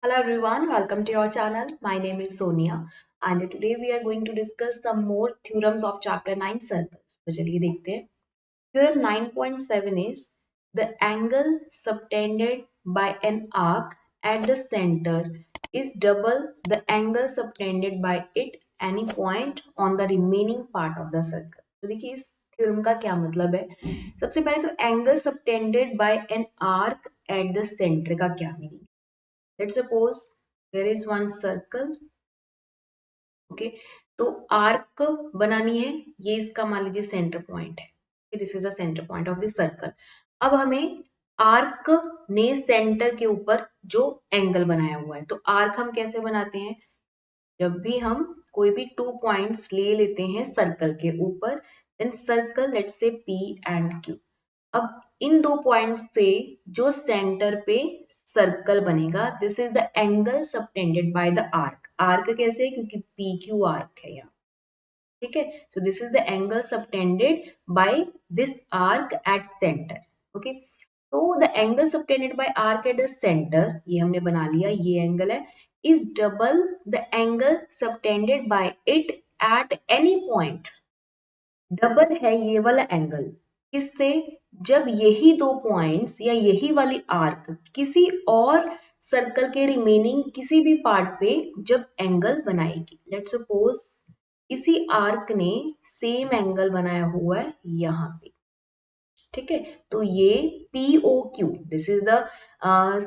Hello everyone, welcome to your channel. My name is Sonia and today we are going to discuss some more theorems of chapter 9 circles. तो चलिए देखते हैं. Theorem 9.7 is the angle subtended by an arc at the center is double the angle subtended by it any point on the remaining part of the circle. तो देखिए इस theorem का क्या मतलब है. सबसे पहले तो angle subtended bye an arc at the centre का क्या meaning. Let's suppose there is one circle. Okay तो आर्क बनानी है, ये इसका मान लीजिए सेंटर पॉइंट है. This is the centre point of this circle. अब हमें आर्क ने सेंटर के ऊपर जो एंगल बनाया हुआ है, तो आर्क हम कैसे बनाते हैं. जब भी हम कोई भी 2 पॉइंट्स ले लेते हैं सर्कल के ऊपर, then circle let's say P and Q. अब इन 2 पॉइंट से जो सेंटर पे सर्कल बनेगा, this is the angle subtended by the arc. Arc कैसे, क्योंकि पी क्यू आर्क है यहाँ. ठीक है, so this is the angle subtended by this arc at centre. Okay, तो the angle subtended by arc at the centre, ये हमने बना लिया, ये एंगल है, is double the angle subtended by it at any point. Double है ये वाला एंगल किससे, जब यही 2 पॉइंट्स या यही वाली आर्क किसी और सर्कल के रिमेनिंग किसी भी पार्ट पे जब एंगल बनाएगी. लेट्स सपोज इसी आर्क ने सेम एंगल बनाया हुआ है यहाँ पे. ठीक है, तो ये POQ, this is the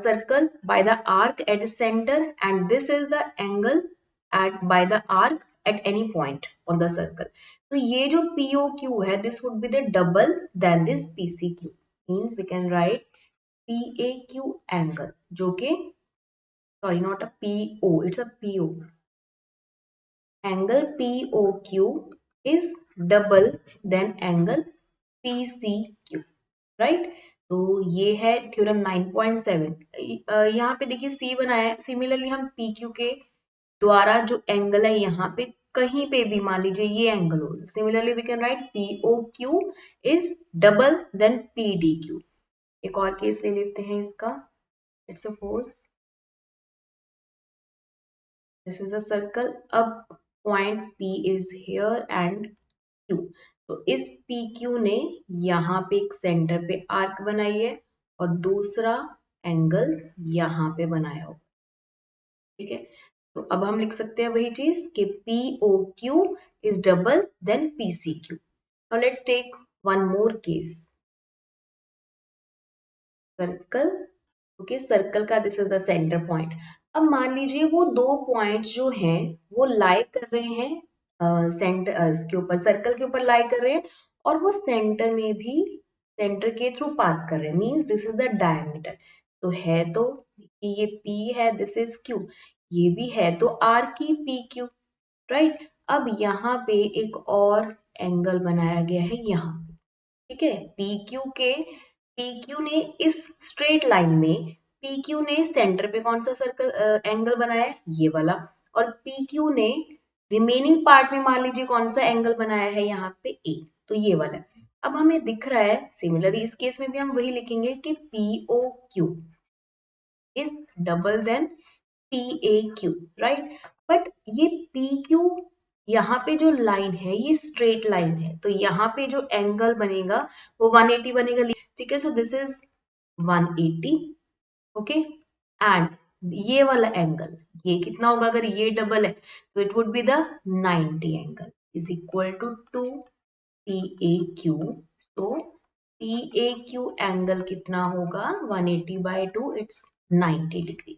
circle by the arc at centre and this is the angle at by the arc at any point on the circle. तो ये जो POQ है, this would be the double then this PCQ. Means we can write PAQ angle, जो कि sorry not a PO, it's a PO. Angle POQ is double than angle PCQ, right. तो ये है theorem 9.7. यहाँ पे देखिए C बनाया है. सिमिलरली हम PQ के द्वारा जो एंगल है यहाँ पे कहीं पे भी मान लीजिए ये एंगल हो, similarly we can write POQ is double then PDQ. एक और केस ले लेते हैं इसका. Let's suppose this is a circle. अब point P is here and Q. तो इस PQ ने यहाँ पे एक सेंटर पे आर्क बनाई है और दूसरा एंगल यहाँ पे बनाया हो. ठीक है, तो अब हम लिख सकते हैं वही चीज कि POQ is double then PCQ. Now let's take one more case. Circle, okay, circle का this is the centre point. अब मान लीजिए वो 2 पॉइंट्स जो हैं वो लाई कर रहे हैं सेंटर के ऊपर, सर्कल के ऊपर लाई कर रहे हैं और वो सेंटर में भी सेंटर के थ्रू पास कर रहे हैं. Means this is the diameter. तो है तो ये P है, दिस इज Q. ये भी है तो R की PQ, राइट. अब यहाँ पे एक और एंगल बनाया गया है यहाँ पे. ठीक है, PQ ने इस स्ट्रेट लाइन में PQ ने सेंटर पे कौन सा सर्कल एंगल बनाया है, ये वाला. और PQ ने रिमेनिंग पार्ट में मान लीजिए कौन सा एंगल बनाया है यहाँ पे A, तो ये वाला. अब हमें दिख रहा है सिमिलरली इस केस में भी हम वही लिखेंगे कि POQ is double then PAQ, right. But ये PQ यहाँ पे जो लाइन है ये स्ट्रेट लाइन है, तो यहाँ पे जो एंगल बनेगा वो 180 बनेगा. ठीक है, so this is 180. Okay, and ये वाला एंगल ये कितना होगा, अगर ये डबल है तो it would be the 90 angle is equal to 2 PAQ. So PAQ angle कितना होगा, 180 बाई 2, इट्स 90 डिग्री.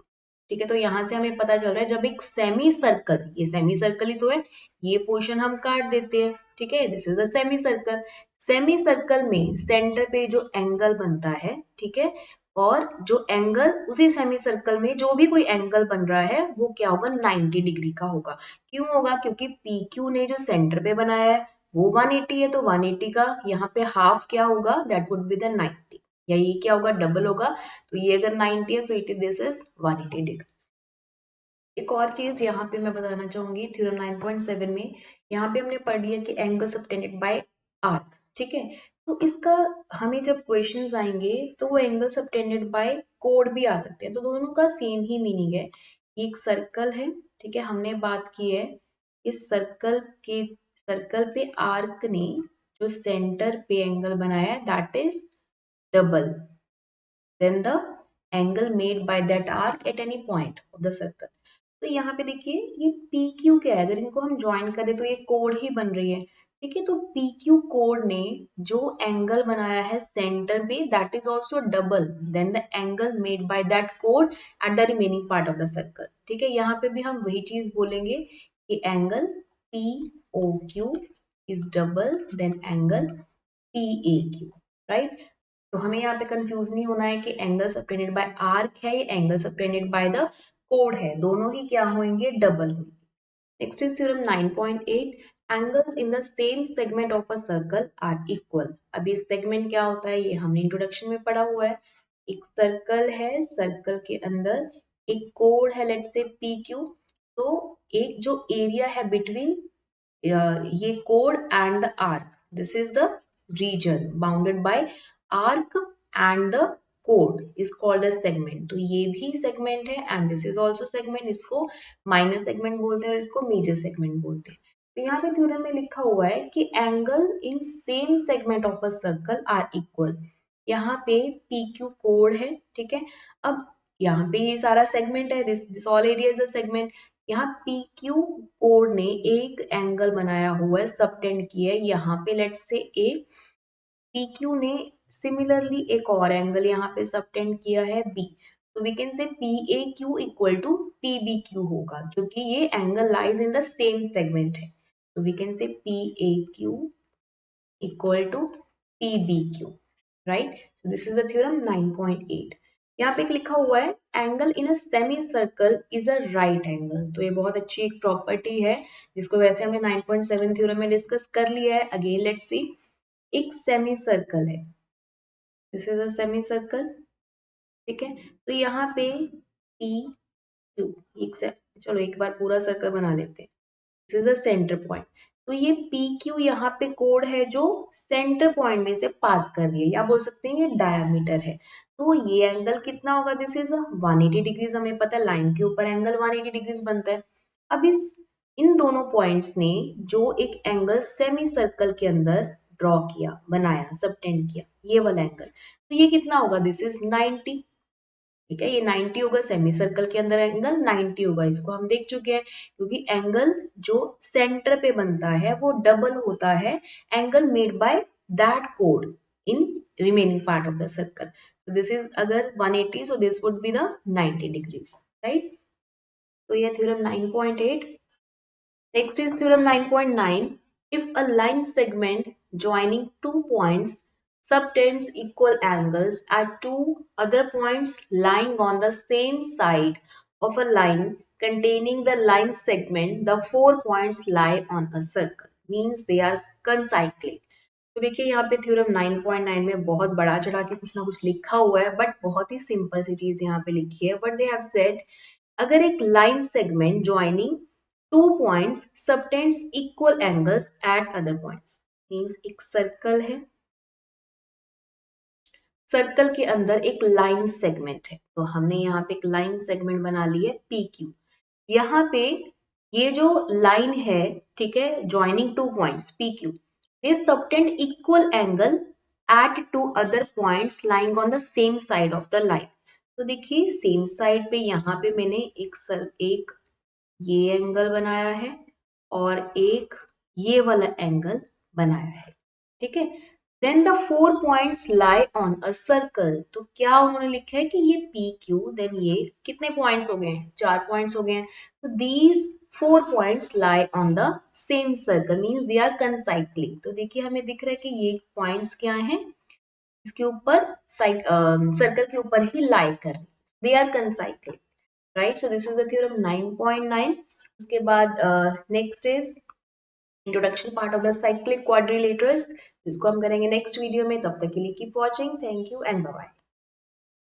ठीक है, तो यहाँ से हमें पता चल रहा है जब एक सेमी सर्कल, ये सेमी सर्कल ही तो है, ये पोर्शन हम काट देते हैं. ठीक है, this is a semi circle. Semi circle में सेंटर पे जो एंगल बनता है, ठीक है, और जो एंगल उसी सेमी सर्कल में जो भी कोई एंगल बन रहा है वो क्या होगा, 90 डिग्री का होगा. क्यों होगा, क्योंकि PQ ने जो सेंटर पे बनाया है वो 180 है, तो 180 का यहाँ पे हाफ क्या होगा, दैट वुड बी द 90. या ये क्या होगा, डबल होगा. तो ये अगर 90 है, so it is this is 180 degree. एक और चीज यहाँ पे मैं बताना चाहूंगी थ्योरम 9.7 में. यहाँ पे हमने पढ़ लिया कि एंगल सबटेंडेड बाय आर्क. ठीक है, तो इसका हमें जब क्वेश्चंस आएंगे तो वो एंगल सबटेंडेड बाय कोड भी आ सकते हैं, तो दोनों का सेम ही मीनिंग है। एक सर्कल है, ठीक है, हमने बात की है इस सर्कल पे आर्क ने जो सेंटर पे एंगल बनाया है that is double then the angle made by that arc at any point of the circle. तो यहाँ पे देखिए ये पी क्यू क्या है, अगर इनको हम ज्वाइन करें तो ये कोड ही बन रही है, ठीक है। तो पी क्यू कोड ने जो एंगल बनाया है सेंटर पे that is also double then the angle made by that कोड at the remaining part of the circle, ठीक है। यहाँ पे भी हम वही चीज बोलेंगे कि angle P O Q is double then angle P A Q, right. तो हमें यहाँ पे कंफ्यूज नहीं होना है कि एंगल सबटेंडेड बाय आर्क है या एंगल सबटेंडेड बाय द कोड है, दोनों ही क्या होंगे, डबल होंगे। Next is theorem 9.8, angles in the same segment of a circle are equal. अभी सेगमेंट क्या होता है ये हमने इंट्रोडक्शन में पढ़ा हुआ है। एक सर्कल है, सर्कल के अंदर एक कोड है लेट्स से पी क्यू, तो एक जो एरिया है बिटवीन ये code and the arc, this is the reason bounded by arc and the code is called a segment. तो ये भी सेगमेंट है and this is also segment, इसको माइनर सेगमेंट बोलते हैं और इसको मेजर सेगमेंट बोलते हैं। तो यहाँ पे थ्योरम में लिखा हुआ है कि angle in same segment of a circle are equal. यहाँ पे पी क्यू कोड है, ठीक है। अब यहाँ पे ये सारा सेगमेंट है, this all area is a segment. यहाँ पी क्यू कोड ने एक एंगल बनाया हुआ है, सबटेंड किया है यहाँ पे let's say A. P Q ने सिमिलरली एक और एंगल यहाँ पे सबटेंड किया है बी, तो we can say P A Q equal to P B Q होगा क्योंकि ये angle lies in the same segment है। तो we can say P A Q equal to P B Q, right. So this is the theorem 9.8। यहाँ पे एक लिखा हुआ है angle in a semicircle is a right angle. तो ये बहुत अच्छी एक प्रॉपर्टी है जिसको वैसे हमने 9.7 थ्योरम में डिस्कस कर लिया है। अगेन लेट्स सी, एक सेमी सर्कल है, this is a semi circle, ठीक है। तो यहाँ पे पी क्यू एक से, चलो एक बार पूरा सर्कल बना लेते हैं, this is a centre point. तो ये पी क्यू यहाँ पे कोड है जो सेंटर पॉइंट में से पास कर रही है, या बोल सकते हैं ये डायमीटर है। तो ये एंगल कितना होगा, दिस इज 180 डिग्रीज। हमें पता है लाइन के ऊपर एंगल 180 डिग्रीज बनता है। अब इस इन दोनों पॉइंट्स ने जो एक एंगल सेमी सर्कल के अंदर ड्रॉ किया, बनाया, सबटेंड किया, ये वाला एंगल, तो ये कितना होगा, दिस इज 90, ठीक है। ये 90 होगा, सेमी सर्कल के अंदर एंगल 90 होगा, इसको हम देख चुके हैं क्योंकि एंगल जो सेंटर पे बनता है वो डबल होता है angle made by that code in remaining part of the circle. so this is अगर 180, so this would be the 90 degrees, right। तो ये theorem 9.8। Next is theorem 9.9. If a line segment joining two points subtends equal angles at two other points lying on the same side of a line containing the line segment, the 4 points lie on a circle. Means they are concyclic. तो देखिए यहाँ पे theorem 9.9 में बहुत बड़ा चढ़ा के कुछ ना कुछ लिखा हुआ है, बट बहुत ही सिंपल सी चीज यहाँ पे लिखी है। बट दे हैव सेड, अगर एक line segment joining two points subtends equal angles eight other points, means एक सर्कल है, सर्कल के अंदर एक लाइन सेगमेंट है, तो हमने यहाँ पे एक लाइन सेगमेंट बना ली है पी क्यू। यहाँ पे ये जो लाइन है, ठीक है, joining two points P Q, they subtend equal angle at two other points lying on the same side of the line. तो देखिए सेम साइड पे यहाँ पे मैंने एक ये एंगल बनाया है और एक ये वाला एंगल बनाया है, ठीक है। Then the 4 points lie on a circle, तो क्या उन्होंने लिखा है कि ये पी क्यू, देन ये कितने पॉइंट्स हो गए हैं, 4 पॉइंट्स हो गए हैं। तो these 4 points lie on the same circle means they are concyclic. तो देखिए हमें दिख रहा है कि ये पॉइंट्स क्या हैं, इसके ऊपर सर्कल के ऊपर ही लाई कर रहे हैं, they are concyclic, right. So this is the theorem 9.9। उसके बाद next is introduction part of the cyclic quadrilaterals, जिसको हम करेंगे नेक्स्ट वीडियो में। तब तक के लिए keep watching, thank you and bye bye.